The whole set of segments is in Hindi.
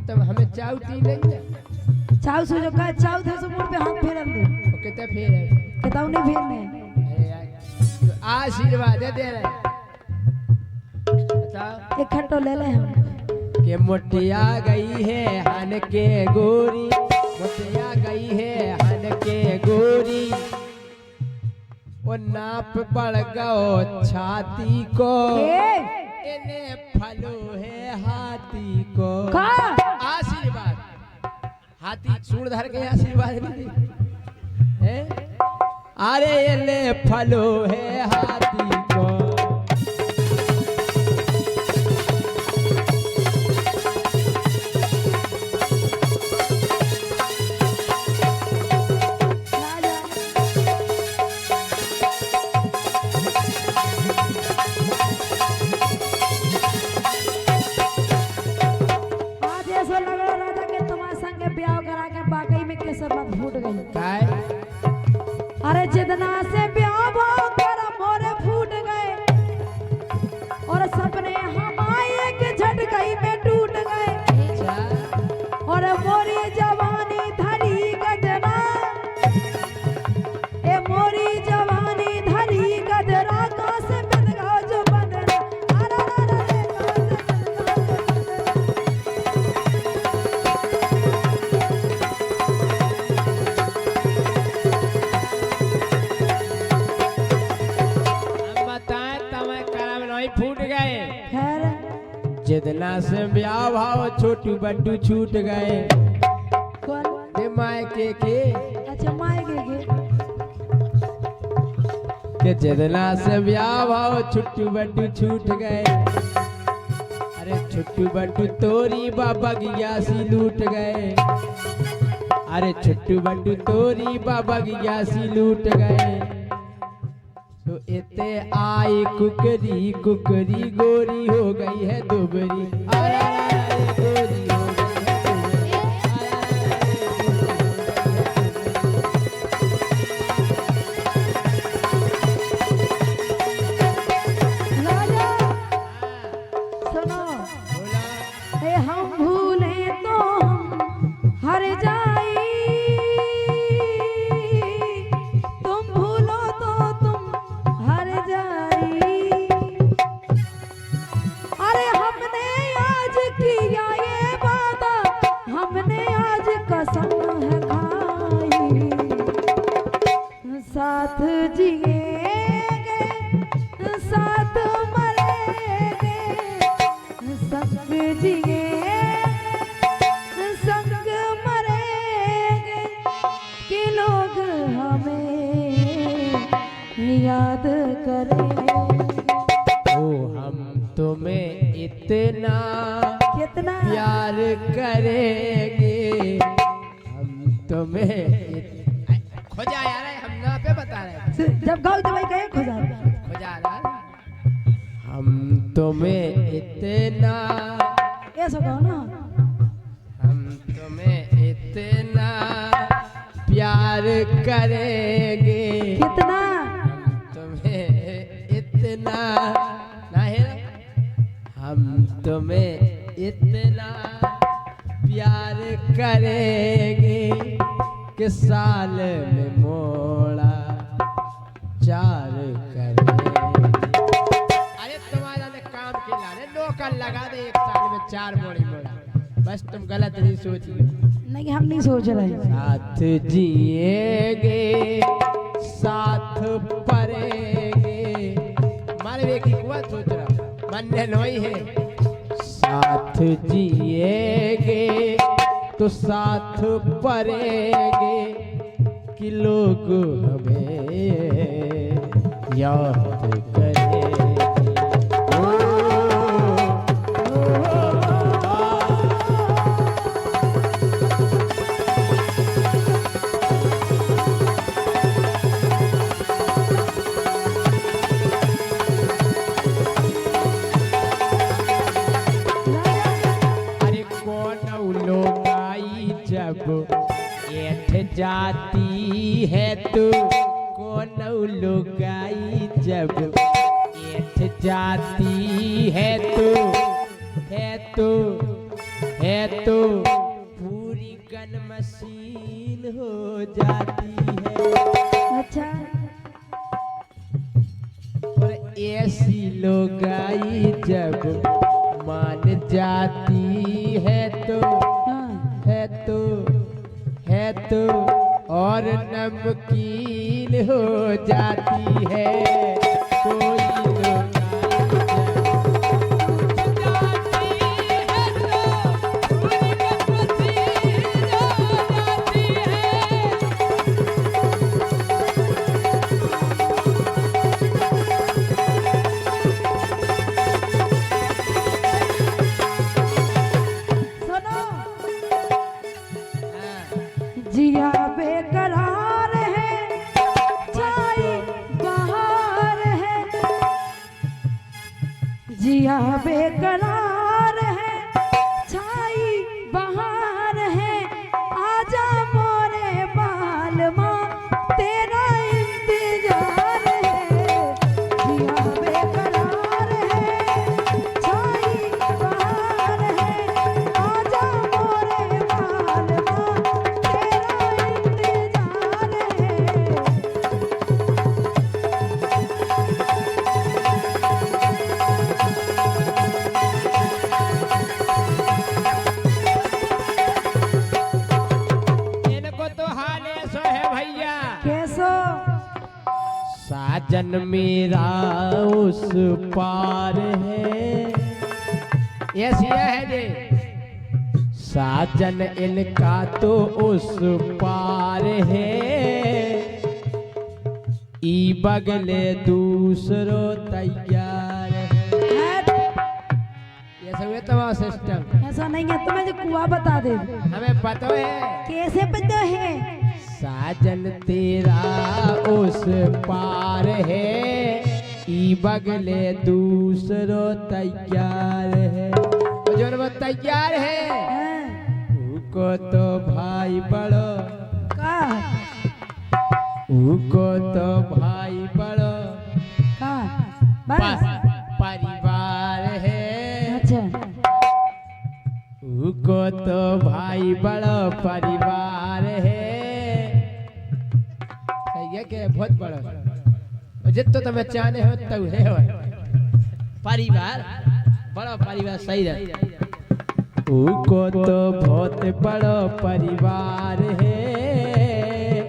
तब हमें चाव ती नहीं है चाव सो जो का चाव था सो मुड़ पे हाथ फेरन दे वो कितना फेर है बताओ नहीं फेरने अरे यार तो आशीर्वाद दे रहे बताओ एक खट्टो ले ले हम कि मोटिया गई है हन के गोरी मोटिया गई है हन के गोरी वो नाप पड़ गो छाती को इन्हें फलो है हाथी को का आशीर्वाद हाथी सूर धर के आशीर्वाद नहीं है अरे इन्हें फलो है हाथी को अरे जितना से ब्याह भाव कर मोरे फूट गए और सपने हमारे के झटकई में टूट गए और मोरी जवानी धरी गदरा ए मोरी जवानी धरी गदरा का से बन गो जो बंदरा फूट गए जितना से ब्याह भाव छोटू बड्डू छूट गए कौन मायके के अच्छा मायके के जितना से ब्याह भाव छोटू बड्डू छूट गए अरे छोटू बड्डू तोरी बाबा गियासी लूट गए अरे छोटू बड्डू तोरी बाबा गियासी लूट गए तो इते आई कुकरी कुकरी गोरी हो गई है दुबरी अरे गोरी हो गई है सुनो हम भूले तो हम हर जाई तुम भूलो तो तुम हर जाई अरे हमने आज किया ये वादा हमने आज कसम है खाई साथ जिएंगे साथ मरेंगे संग जिएंगे संग मरेंगे कि लोग हमें याद करेंगे ओ हम तुम्हें इतना कितना प्यार करेंगे हम तुम्हें खोजा यार हम ना पे बता रहे जब गाँव दवाई गए खुदा खोजा रहा हम तुम्हें इतना ऐसा कहो ना हम तुम्हें इतना प्यार करेंगे कितना हम तुम्हें इतना नहीं हम तुम्हें इतना प्यार करेंगे कि साल में मोड़ा चार करेंगे अरे तुम्हारा ने काम किया रे नौकर लगा दे एक साल में 4 मोड़ी मोड़ा बस तुम गलत नहीं सोची नहीं हम नहीं सोच रहे साथ जिएंगे साथ परेंगे मारे की कुआ सोच रहा मन ने नहीं है साथ जिएंगे तो साथ परेंगे कि लोग हमें याद करेंगे ऐठ जाती है तो कौन लुगाई जब ऐठ जाती है तो तो पूरी गन मशीन हो जाती है। अच्छा और ऐसी लोगाई जब मान जाती है तो हाँ। है तो और नमकीन हो जाती है। कोई सुनो जिया बेकरार है छाई बहार है, जिया बेकरार है छाई बहार है, आजा मोरे बालमा तेरा इंतजार है। जिया बेकरार है छाई बहार है, आजा मोरे बालमा तेरा इंतजार है। इनको तो हाल ऐसो है भैया। कैसो साजन मेरा उस पार है, ऐसी है जे साजन इनका तो उस पार है। ई बगले दूसरो तैयार है। ये सब है तुम्हारा सिस्टम। ऐसा नहीं है, तुम्हें जो कुआ बता दे। हमें पता है कैसे पता है? साजन तेरा उस पार है, ई बगले दूसरो तैयार है। और जो वो तैयार है हाँ, उको तो भाई बड़ो, का उको तो भाई बड़ो का बस परिवार है। अच्छा उको तो भाई बड़ो परिवार है। सही है के बहुत बड़ो जितो तुम्हें चाहने हो तो है हो परिवार, बड़ा परिवार सही रहे। उको तो बहुत बड़ो परिवार है,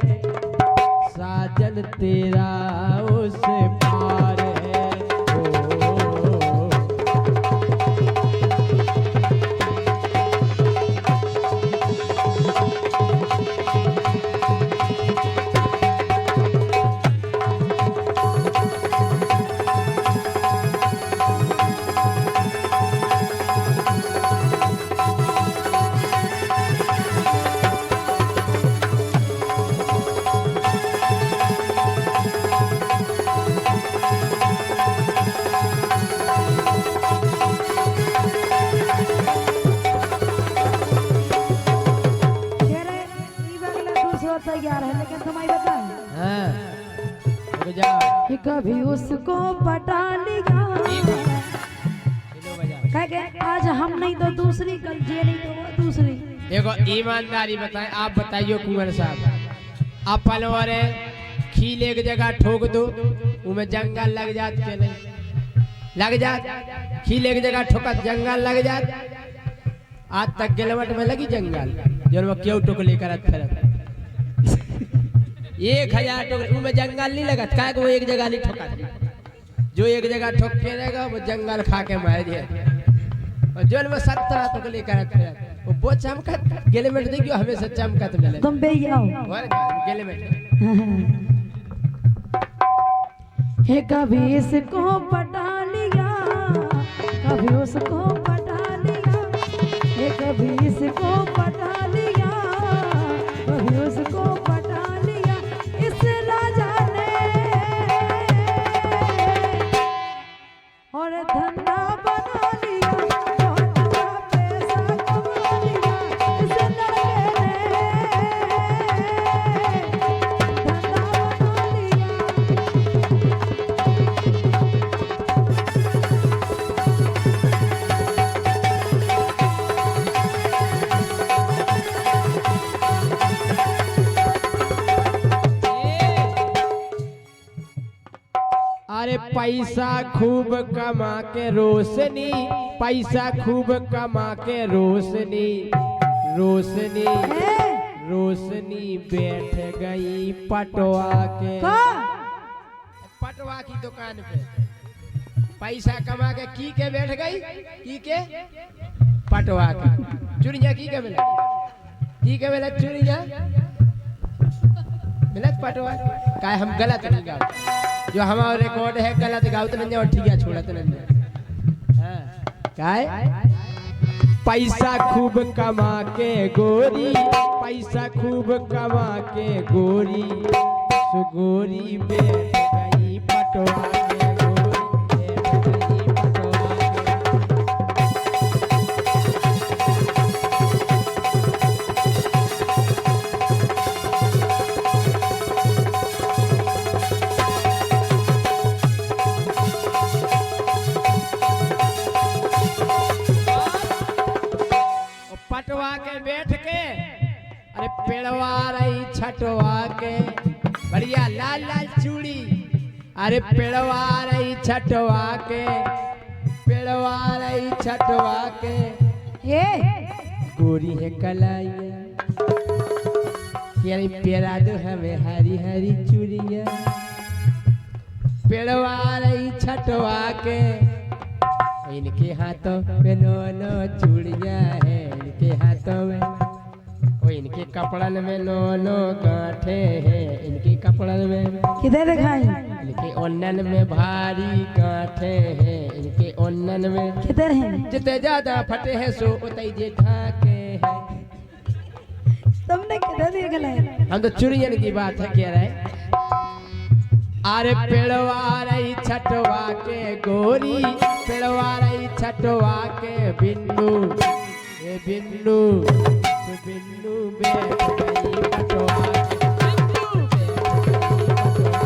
साजन तेरा उस पार है। ओ, कह रहे ई बगला दूसरा तैयार है, लेकिन तुम्हें बता हाँ, रुक जा। कि कभी उसको पटा लिया। इलो बजा। कह के आज हम नहीं तो दूसरी, कल ये नहीं तो वो दूसरी। देखो ईमानदारी बताएं, आप बताइए कुंवर साहब, आप पलवारे खील एक जगह ठोक दो उमें जंगल लग जात के नहीं लग जात। खील एक जगह ठोकत जंगल लग जात। आज तक गिलवट में लगी जंगल जो वो क्यों टोक लेकर फिरत 1000 टोकरी उनमें जंगल नहीं लगत। क्या वो एक जगह नहीं ठोका, जो एक जगह ठोक के रहेगा वो जंगल खा के मार दिया। और जो में 17 टोकरी करत वो चमकत गिलमेट देखियो हमेशा चमकत मिले। तुम बे आओ गिलमेट हे कभी इसको पटा लिया, कभी उसको पटा लिया, हे कभी इसको पटा लिया, कभी उसको पटा लिया। इस राजा ने और धंधा बना लिया, बहुत बड़ा पैसा कमा लिया। इस लड़के ने धंधा बना लिया। पैसा खूब कमा के रोशनी, पैसा खूब कमा के रोशनी, रोशनी रोशनी बैठ गई पटवा के, पटवा की दुकान पे पैसा कमा के की के बैठ गई, की के पटवा के चुड़िया की के मिला, की के मिला चुड़िया मिलत पटवा का हम गलत नहीं गाओ, जो हमारा रिकॉर्ड है गलत गाओ तो नहीं और ठीक है छोड़त नहीं। हां काय पैसा खूब कमा के गोरी, पैसा खूब कमा के गोरी, सो गोरी बैठ गई पटवा के, गोरी बैठ गई पटवा पटवा के बैठ के, अरे पेड़वा रही छटवा के, बढ़िया लाल लाल चूड़ी, अरे पेड़वा रही छटवा के, पेड़वा रही छटवा के, ये गोरी है कलाइया, यानी पेड़ा दो हमें हरी हरी चूड़िया, पेड़वा रही छटवा के, इनके हाथों पे नो चूड़िया है, इनके हाथों में, ओ इनके कपड़न में नो गांठे हैं, इनके कपड़न में, किधर दिखाई, इनके ओन्नन में भारी गांठे हैं, इनके ओन्नन में, किधर है, जितने ज्यादा फटे हैं सो उतई जे ढाके हैं। तुमने किधर देख लिया, हम तो चुड़ियन की बात है कह रहे। अरे पेड़वा रही छटवा के गोरी, पेड़वा रही छटवा के बिन्नू, ये बिन्नू तो बिन्नू बैठ गई पटवा के, बिन्नू बैठ गई।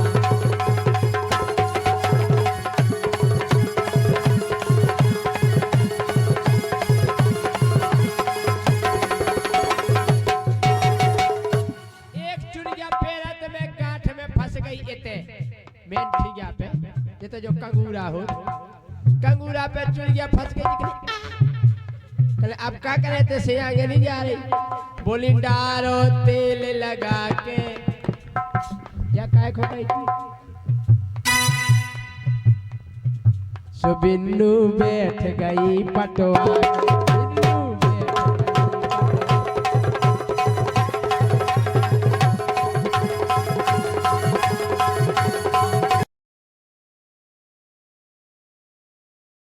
एक चुड़िया पेरत में गांठ में फंस गई इते मेन ठिया पे, ये तो जो कंगूरा हो, कंगूरा पे चुड़िया फंस गई, निकली अब क्या करे थे से आगे नहीं जा रही, बोली डारो तेल लगा के, या काय खो गई थी, सो बिन्नू बैठ गई पटवा के,